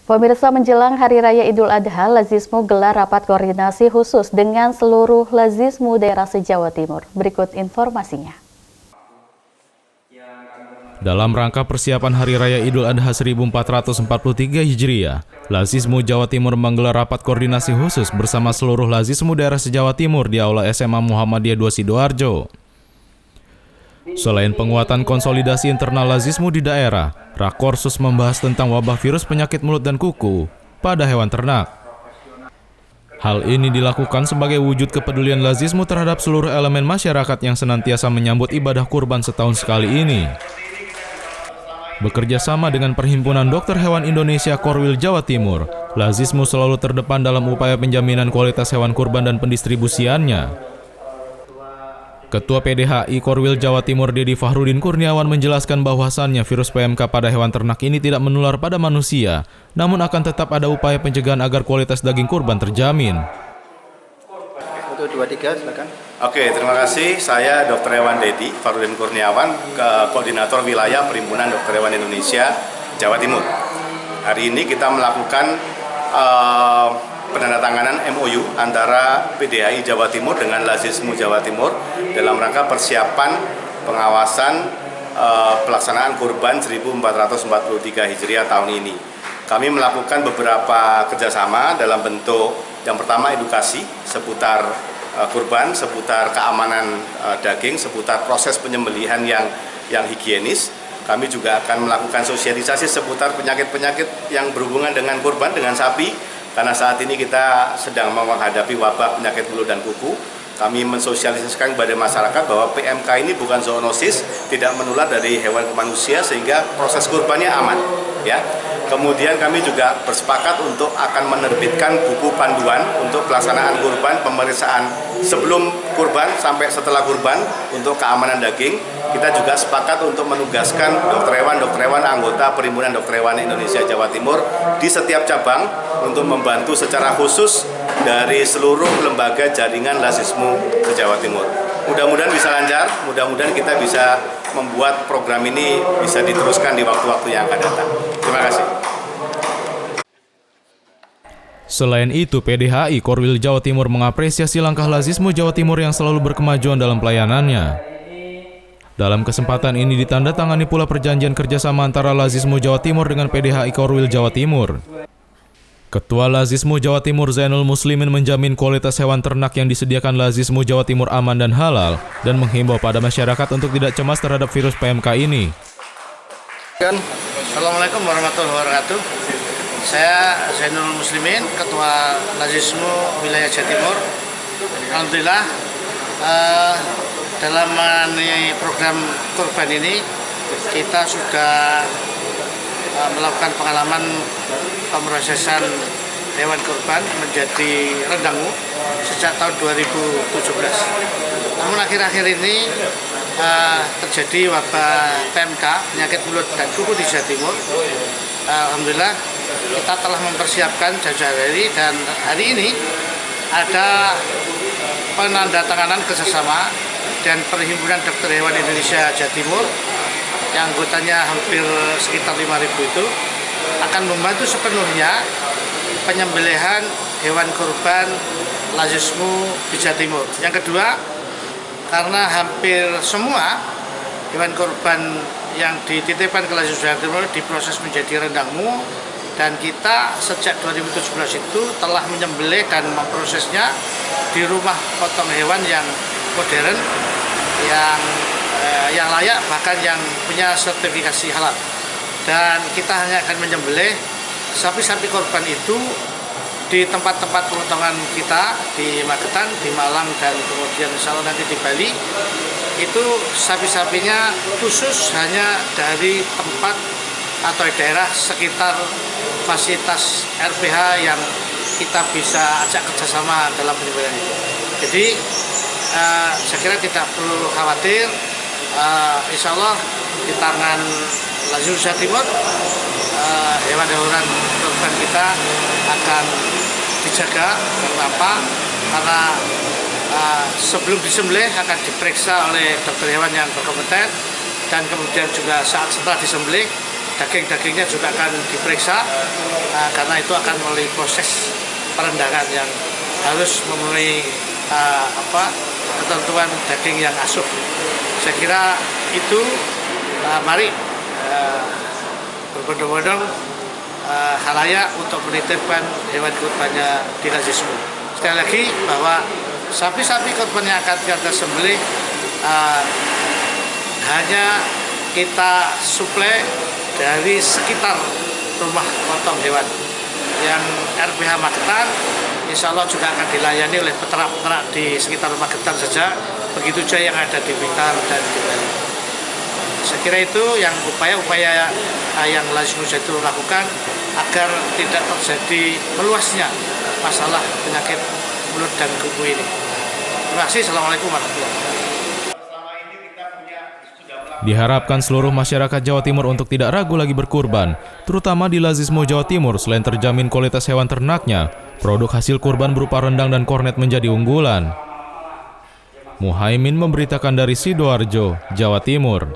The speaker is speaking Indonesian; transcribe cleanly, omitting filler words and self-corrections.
Pemirsa, menjelang Hari Raya Idul Adha, Lazismu gelar rapat koordinasi khusus dengan seluruh Lazismu daerah se-Jawa Timur. Berikut informasinya. Dalam rangka persiapan Hari Raya Idul Adha 1443 Hijriah, Lazismu Jawa Timur menggelar rapat koordinasi khusus bersama seluruh Lazismu daerah se-Jawa Timur di Aula SMA Muhammadiyah 2 Sidoarjo. Selain penguatan konsolidasi internal Lazismu di daerah, Rakorsus membahas tentang wabah virus penyakit mulut dan kuku pada hewan ternak. Hal ini dilakukan sebagai wujud kepedulian Lazismu terhadap seluruh elemen masyarakat yang senantiasa menyambut ibadah kurban setahun sekali ini. Bekerja sama dengan Perhimpunan Dokter Hewan Indonesia Korwil Jawa Timur, Lazismu selalu terdepan dalam upaya penjaminan kualitas hewan kurban dan pendistribusiannya. Ketua PDHI Korwil Jawa Timur Dedi Fahrudin Kurniawan menjelaskan bahwasannya virus PMK pada hewan ternak ini tidak menular pada manusia, namun akan tetap ada upaya pencegahan agar kualitas daging kurban terjamin. Untuk 23, silakan. Oke, terima kasih. Saya Dr. Hewan Dedi Fahrudin Kurniawan, Koordinator Wilayah Perhimpunan Dokter Hewan Indonesia Jawa Timur. Hari ini kita melakukan penandatanganan MOU antara PDHI Jawa Timur dengan Lazismu Jawa Timur dalam rangka persiapan pengawasan pelaksanaan kurban 1443 Hijriah tahun ini. Kami melakukan beberapa kerjasama dalam bentuk yang pertama edukasi seputar kurban, seputar keamanan daging, seputar proses penyembelihan yang higienis. Kami juga akan melakukan sosialisasi seputar penyakit-penyakit yang berhubungan dengan kurban, dengan sapi. Karena saat ini kita sedang menghadapi wabah penyakit mulut dan kuku, kami mensosialisasikan kepada masyarakat bahwa PMK ini bukan zoonosis, tidak menular dari hewan ke manusia sehingga proses kurbannya aman. Ya. Kemudian kami juga bersepakat untuk akan menerbitkan buku panduan untuk pelaksanaan kurban, pemeriksaan sebelum kurban sampai setelah kurban untuk keamanan daging. Kita juga sepakat untuk menugaskan dokter hewan anggota Perhimpunan Dokter Hewan Indonesia Jawa Timur di setiap cabang untuk membantu secara khusus dari seluruh lembaga jaringan Lazismu se-Jawa Timur. Mudah-mudahan bisa lancar, mudah-mudahan kita bisa membuat program ini bisa diteruskan di waktu-waktu yang akan datang. Terima kasih. Selain itu, PDHI Korwil Jawa Timur mengapresiasi langkah Lazismu Jawa Timur yang selalu berkemajuan dalam pelayanannya. Dalam kesempatan ini ditandatangani pula perjanjian kerjasama antara Lazismu Jawa Timur dengan PDHI Korwil Jawa Timur. Ketua Lazismu Jawa Timur Zainul Muslimin menjamin kualitas hewan ternak yang disediakan Lazismu Jawa Timur aman dan halal dan menghimbau pada masyarakat untuk tidak cemas terhadap virus PMK ini. Assalamualaikum warahmatullahi wabarakatuh. Saya Zainul Muslimin, Ketua Lazismu Wilayah Jawa Timur. Alhamdulillah dalam program kurban ini kita sudah melakukan pengalaman pemrosesan hewan kurban menjadi rendangmu sejak tahun 2017. Namun akhir-akhir ini terjadi wabah PMK, penyakit mulut dan kuku di Jawa Timur. Alhamdulillah kita telah mempersiapkan jauh-jauh hari dan hari ini ada penandatanganan kerjasama dan Perhimpunan Dokter Hewan Indonesia Jawa Timur yang anggotanya hampir sekitar 5.000 itu akan membantu sepenuhnya penyembelihan hewan kurban Lazismu di Jawa Timur. Yang kedua, karena hampir semua hewan kurban yang dititipkan ke Lazismu Jawa Timur diproses menjadi rendangmu dan kita sejak 2017 itu telah menyembelih dan memprosesnya di rumah potong hewan yang modern, yang layak, bahkan yang punya sertifikasi halal. Dan kita hanya akan menyembelih sapi-sapi korban itu di tempat-tempat pemotongan kita di Magetan, di Malang, dan kemudian insya Allah nanti di Bali. Itu sapi-sapinya khusus hanya dari tempat atau daerah sekitar fasilitas RPH yang kita bisa ajak kerjasama dalam penyembelihan itu. Jadi saya kira tidak perlu khawatir, insya Allah di tangan Lazismu Jawa Timur hewan-hewan kurban kita akan dijaga. Karena apa? Karena sebelum disembelih akan diperiksa oleh dokter hewan yang berkompeten dan kemudian juga saat setelah disembelih daging-dagingnya juga akan diperiksa karena itu akan melalui proses perendangan yang harus memenuhi ketentuan daging yang asuh. Saya kira itu mari berbondong-bondong halayak untuk menitipkan hewan kurbannya di Lazismu. Sekali lagi bahwa sapi-sapi kurban yang akan kita sembelih hanya kita suplai dari sekitar rumah potong hewan. Yang RPH Magetan insya Allah juga akan dilayani oleh peternak-peternak di sekitar Magetan saja, begitu juga yang ada di Blitar dan di Bali. Saya kira itu yang upaya-upaya yang Lazismu itu lakukan agar tidak terjadi meluasnya masalah penyakit mulut dan kuku ini. Terima kasih. Assalamualaikum warahmatullahi wabarakatuh. Diharapkan seluruh masyarakat Jawa Timur untuk tidak ragu lagi berkurban, terutama di Lazismu Jawa Timur. Selain terjamin kualitas hewan ternaknya, produk hasil kurban berupa rendang dan kornet menjadi unggulan. Muhaimin memberitakan dari Sidoarjo, Jawa Timur.